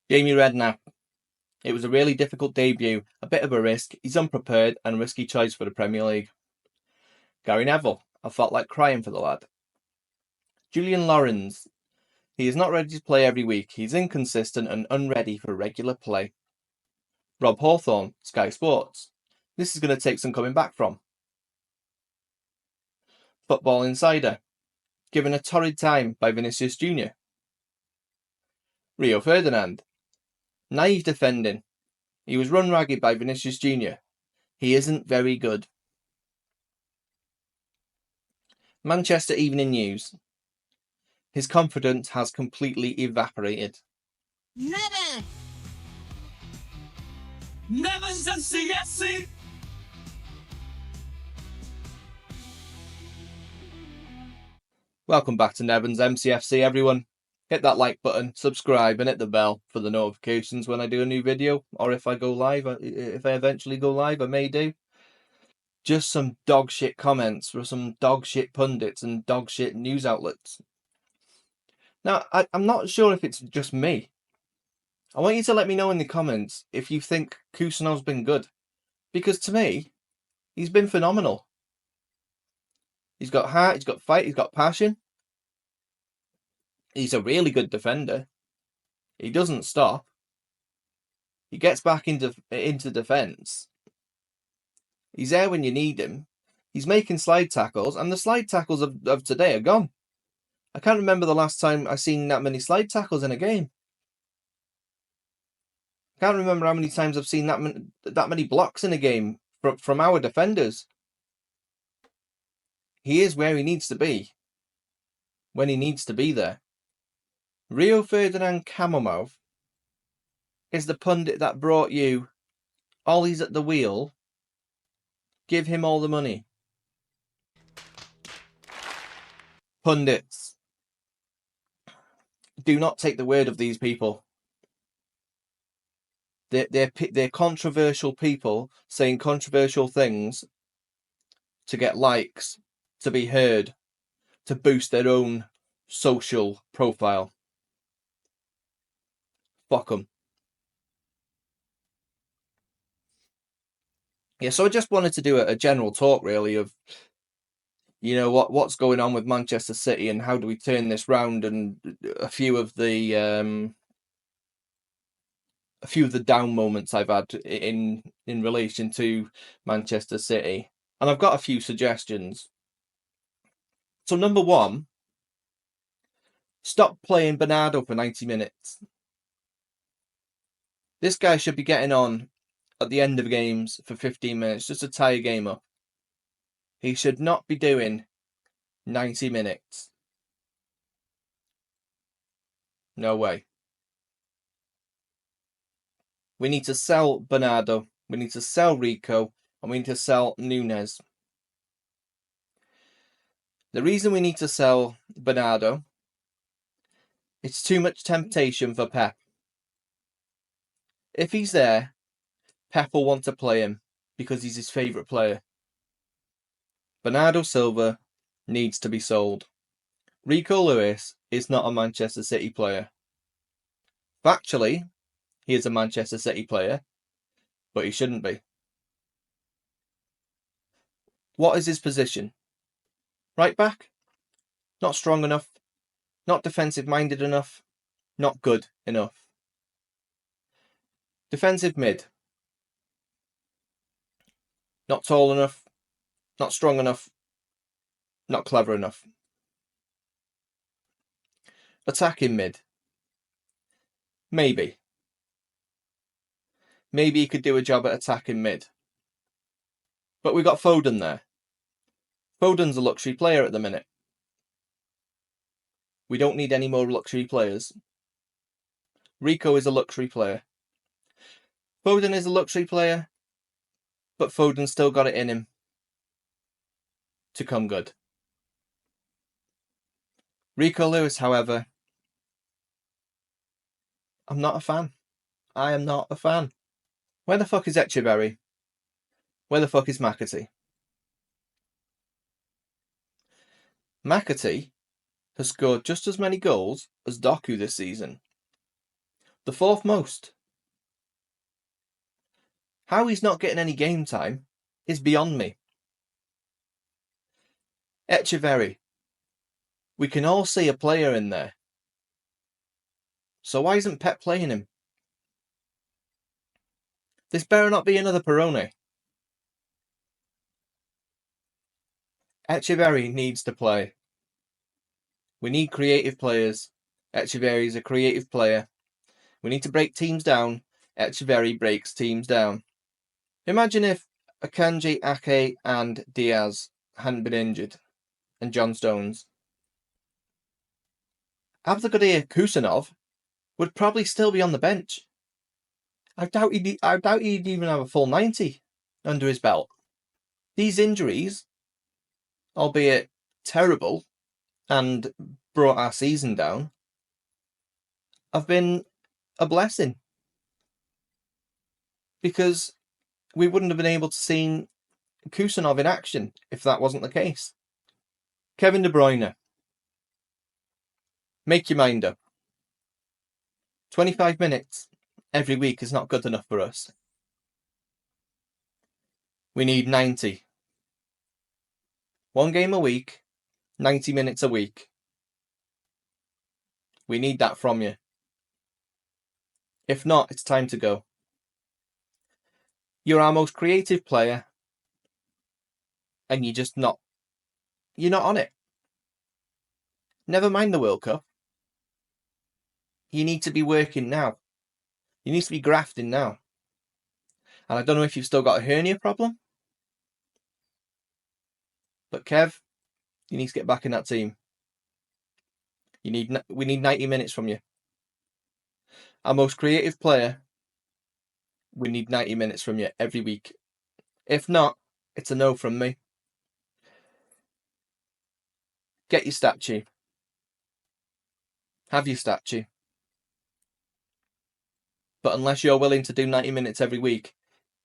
Jamie Redknapp. It was a really difficult debut, a bit of a risk. He's unprepared and a risky choice for the Premier League. Gary Neville. I felt like crying for the lad. Julian Lawrence. He is not ready to play every week. He's inconsistent and unready for regular play. Rob Hawthorne, Sky Sports. This is going to take some coming back from. Football Insider. Given a torrid time by Vinicius Jr. Rio Ferdinand. Naive defending. He was run ragged by Vinicius Jr. He isn't very good. Manchester Evening News. His confidence has completely evaporated. Never! Never's MCFC! Welcome back to Nevins MCFC, everyone. Hit that like button, subscribe, and hit the bell for the notifications when I do a new video, or if I go live. If I eventually go live, I may do. Just some dog shit comments from some dog shit pundits and dog shit news outlets. Now, I'm not sure if it's just me. I want you to let me know in the comments if you think Khusanov's been good. Because to me, he's been phenomenal. He's got heart, he's got fight, he's got passion. He's a really good defender. He doesn't stop. He gets back into defence. He's there when you need him. He's making slide tackles, and the slide tackles of today are gone. I can't remember the last time I seen that many slide tackles in a game. I can't remember how many times I've seen that many blocks in a game from our defenders. He is where he needs to be, when he needs to be there. Rio Ferdinand Camomouth is the pundit that brought you Ollie's at the wheel. Give him all the money. Pundits, do not take the word of these people. They're controversial people saying controversial things to get likes, to be heard, to boost their own social profile. Fuck them. Yeah, so I just wanted to do a general talk, really, of what's going on with Manchester City and how do we turn this round, and a few of the down moments I've had in relation to Manchester City, and I've got a few suggestions. So number one, stop playing Bernardo for 90 minutes. This guy should be getting on at the end of games for 15 minutes just to tie a game up. He should not be doing 90 minutes. No way. We need to sell Bernardo, we need to sell Rico, and we need to sell Nunes. The reason we need to sell Bernardo, it's too much temptation for Pep. If he's there, Pep will want to play him because he's his favourite player. Bernardo Silva needs to be sold. Rico Lewis is not a Manchester City player. Factually, he is a Manchester City player, but he shouldn't be. What is his position? Right back? Not strong enough. Not defensive-minded enough. Not good enough. Defensive mid. Not tall enough. Not strong enough. Not clever enough. Attacking mid. Maybe. Maybe he could do a job at attacking mid. But we got Foden there. Foden's a luxury player at the minute. We don't need any more luxury players. Rico is a luxury player. Foden is a luxury player, but Foden's still got it in him to come good. Rico Lewis, however, I'm not a fan. I am not a fan. Where the fuck is Echeverry? Where the fuck is McAtee? McAtee has scored just as many goals as Doku this season. The fourth most. How he's not getting any game time is beyond me. Echeverry. We can all see a player in there. So why isn't Pep playing him? This better not be another Perone. Echeverry needs to play. We need creative players. Echeverry is a creative player. We need to break teams down. Echeverry breaks teams down. Imagine if Akanji, Ake and Diaz hadn't been injured, and John Stones. Abdelkadir Khusanov would probably still be on the bench. I doubt he'd even have a full 90 under his belt. These injuries, albeit terrible and brought our season down, have been a blessing, because we wouldn't have been able to see Khusanov in action if that wasn't the case. Kevin De Bruyne. Make your mind up. 25 minutes every week is not good enough for us. We need 90. One game a week, 90 minutes a week. We need that from you. If not, it's time to go. You're our most creative player, and you're not on it. Never mind the World Cup. You need to be working now. You need to be grafting now. And I don't know if you've still got a hernia problem, but Kev, you need to get back in that team. We need 90 minutes from you. Our most creative player, we need 90 minutes from you every week. If not, it's a no from me. Get your statue. Have your statue. But unless you're willing to do 90 minutes every week,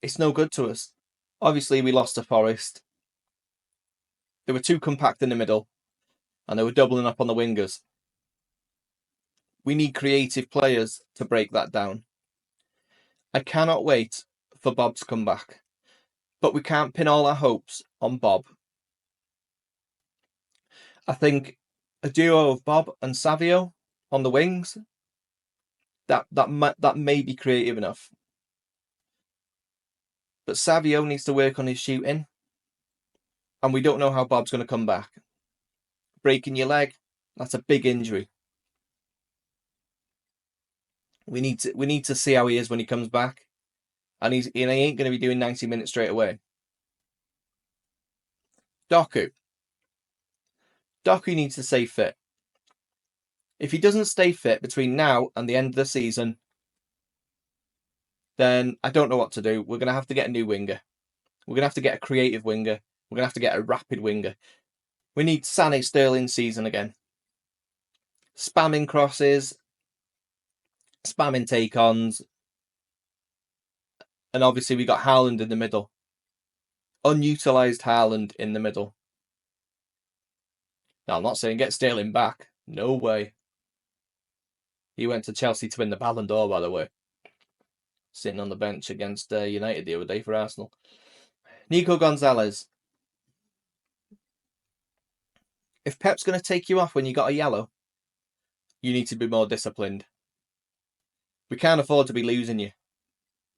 it's no good to us. Obviously, we lost to Forest. They were too compact in the middle, and they were doubling up on the wingers. We need creative players to break that down. I cannot wait for Bob to come back, but we can't pin all our hopes on Bob. I think a duo of Bob and Savio on the wings, that may be creative enough. But Savio needs to work on his shooting, and we don't know how Bob's going to come back. Breaking your leg, that's a big injury. We need to see how he is when he comes back, and he ain't going to be doing 90 minutes straight away. Doku needs to stay fit. If he doesn't stay fit between now and the end of the season, then I don't know what to do. We're going to have to get a new winger. We're going to have to get a creative winger. We're going to have to get a rapid winger. We need Sané Sterling season again. Spamming crosses, spamming take-ons, and obviously we got Haaland in the middle. Unutilised Haaland in the middle. Now, I'm not saying get Sterling back. No way. He went to Chelsea to win the Ballon d'Or, by the way. Sitting on the bench against United the other day for Arsenal. Nico Gonzalez. If Pep's going to take you off when you got a yellow, you need to be more disciplined. We can't afford to be losing you.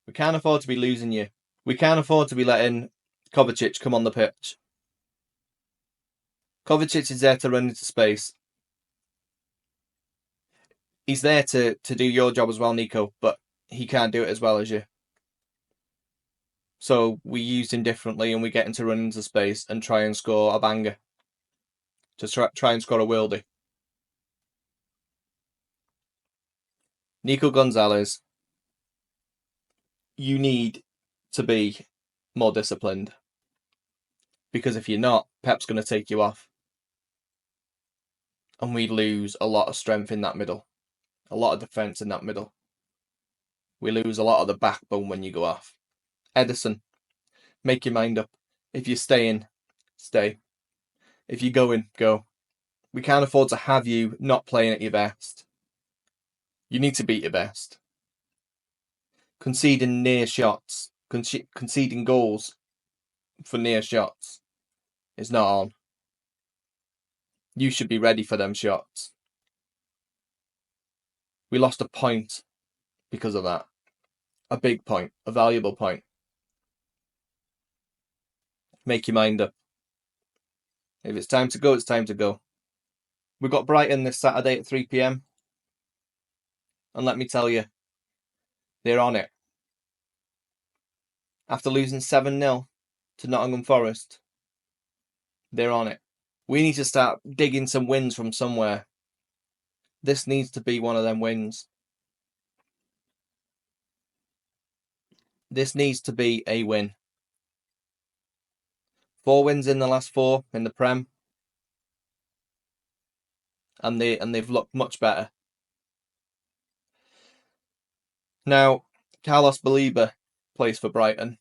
We can't afford to be losing you. We can't afford to be letting Kovacic come on the pitch. Kovacic is there to run into space. He's there to do your job as well, Nico, but he can't do it as well as you. So we used him differently, and we get him to run into space and try and score a banger. To try and score a worldie. Nico Gonzalez, you need to be more disciplined. Because if you're not, Pep's going to take you off. And we lose a lot of strength in that middle. A lot of defence in that middle. We lose a lot of the backbone when you go off. Edison, make your mind up. If you're staying, stay. If you're going, go. We can't afford to have you not playing at your best. You need to beat your best. conceding near shots, conceding goals for near shots is not on. You should be ready for them shots. We lost a point because of that. A big point, a valuable point. Make your mind up. If it's time to go, it's time to go. We've got Brighton this Saturday at 3 p.m. And let me tell you, they're on it. After losing 7-0 to Nottingham Forest, they're on it. We need to start digging some wins from somewhere. This needs to be one of them wins. This needs to be a win. 4 wins in the last 4 in the Prem. And they've looked much better. Now, Carlos Baleba plays for Brighton,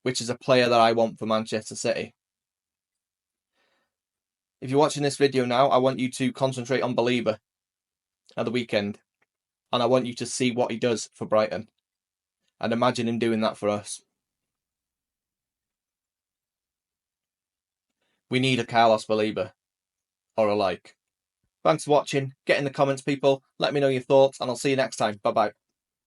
which is a player that I want for Manchester City. If you're watching this video now, I want you to concentrate on Baleba at the weekend. And I want you to see what he does for Brighton. And imagine him doing that for us. We need a Carlos Baleba or a like. Thanks for watching. Get in the comments, people. Let me know your thoughts, and I'll see you next time. Bye-bye.